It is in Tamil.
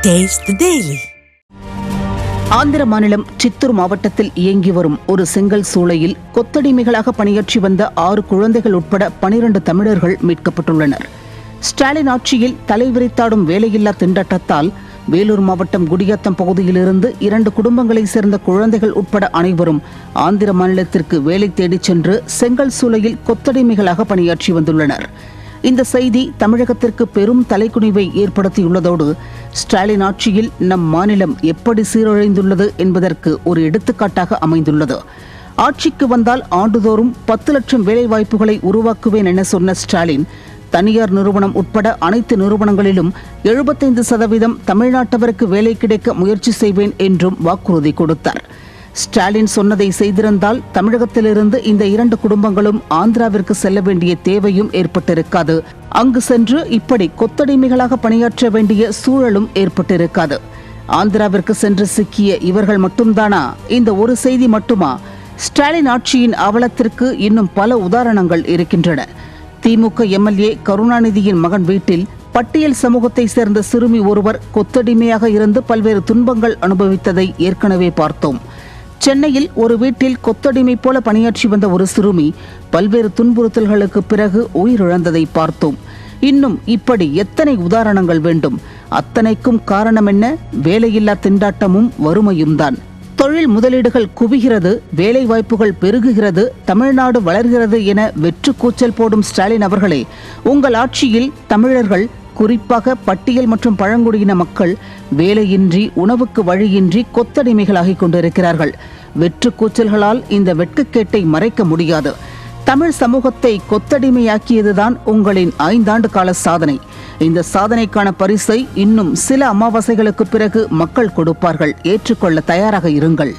Taste the Daily. ஆந்திர மாநிலம் சித்தூர் மாவட்டத்தில் இயங்கி வரும் ஒரு செங்கல் சூளையில் கொத்தடிமைகளாக பணியாற்றி வந்த 6 குழந்தைகள் உட்பட 12 தமிழர்கள் மீட்கப்பட்டுள்ளனர். ஸ்டாலின் ஆட்சியில் தலைவிரித்தாடும் வேலையில்லா திண்டாட்டத்தால் வேலூர் மாவட்டம் குடியாத்தம் பகுதியிலிருந்து 2 குடும்பங்களைச் சேர்ந்த குழந்தைகள் உட்பட அனைவரும் ஆந்திர மாநிலத்திற்கு வேலை தேடிச் சென்று செங்கல் சூளையில் கொத்தடிமைகளாக பணியாற்றி வந்துள்ளனர். இந்த செய்தி தமிழகத்திற்கு பெரும் தலைக்குனிவை ஏற்படுத்தியுள்ளதோடு ஸ்டாலின் ஆட்சியில் நம் மாநிலம் எப்படி சீரழிந்துள்ளது என்பதற்கு ஒரு எடுத்துக்காட்டாக அமைந்துள்ளது. ஆட்சிக்கு வந்தால் ஆண்டுதோறும் 10 லட்சம் வேலைவாய்ப்புகளை உருவாக்குவேன் என சொன்ன ஸ்டாலின் தனியார் நிறுவனம் உட்பட அனைத்து நிறுவனங்களிலும் 75% தமிழ்நாட்டவருக்கு வேலை கிடைக்க முயற்சி செய்வேன் என்றும் வாக்குறுதி கொடுத்தார். ஸ்டாலின் சொன்னதை செய்திருந்தால் தமிழகத்திலிருந்து இந்த 2 குடும்பங்களும் ஆந்திராவிற்கு செல்ல வேண்டிய தேவையும் ஏற்பட்டிருக்காது. அங்கு சென்று இப்படி கொத்தடிமைகளாக பணியாற்ற வேண்டிய சூழலும் ஏற்பட்டிருக்காது. ஆந்திராவிற்கு சென்று சிக்கிய இவர்கள் மட்டும்தானா? இந்த ஒரு செய்தி மட்டுமா? ஸ்டாலின் ஆட்சியின் அவலத்திற்கு இன்னும் பல உதாரணங்கள் இருக்கின்றன. திமுக எம்எல்ஏ கருணாநிதியின் மகன் வீட்டில் பட்டியல் சமூகத்தை சேர்ந்த சிறுமி ஒருவர் கொத்தடிமையாக இருந்து பல்வேறு துன்பங்கள் அனுபவித்ததை ஏற்கனவே பார்த்தோம். சென்னையில் ஒரு வீட்டில் கொத்தடிமை போல பணியாற்றி வந்த ஒரு சிறுமி பல்வேறு துன்புறுத்தல்களுக்கு பிறகு உயிரிழந்ததை பார்த்தோம். இன்னும் இப்படி எத்தனை உதாரணங்கள் வேண்டும்? அத்தனைக்கும் காரணம் என்ன? வேலையில்லா திண்டாட்டமும் வறுமையும் தான். தொழில் முதலீடுகள் குவிகிறது, வேலை வாய்ப்புகள் பெருகுகிறது, தமிழ்நாடு வளர்கிறது என வெற்று கூச்சல் போடும் ஸ்டாலின் அவர்களே, உங்கள் ஆட்சியில் தமிழர்கள், குறிப்பாக பட்டியல் மற்றும் பழங்குடியின மக்கள் வேலையின்றி, உணவுக்கு வழியின்றி கொத்தடிமைகளாகிக் கொண்டிருக்கிறார்கள். வெற்று கூச்சல்களால் இந்த வெட்கக்கேட்டை மறைக்க முடியாது. தமிழ் சமூகத்தை கொத்தடிமையாக்கியதுதான் உங்களின் 5 ஆண்டு கால சாதனை. இந்த சாதனைக்கான பரிசை இன்னும் சில அமாவாசைகளுக்கு பிறகு மக்கள் கொடுப்பார்கள். ஏற்றுக்கொள்ள தயாராக இருங்கள்.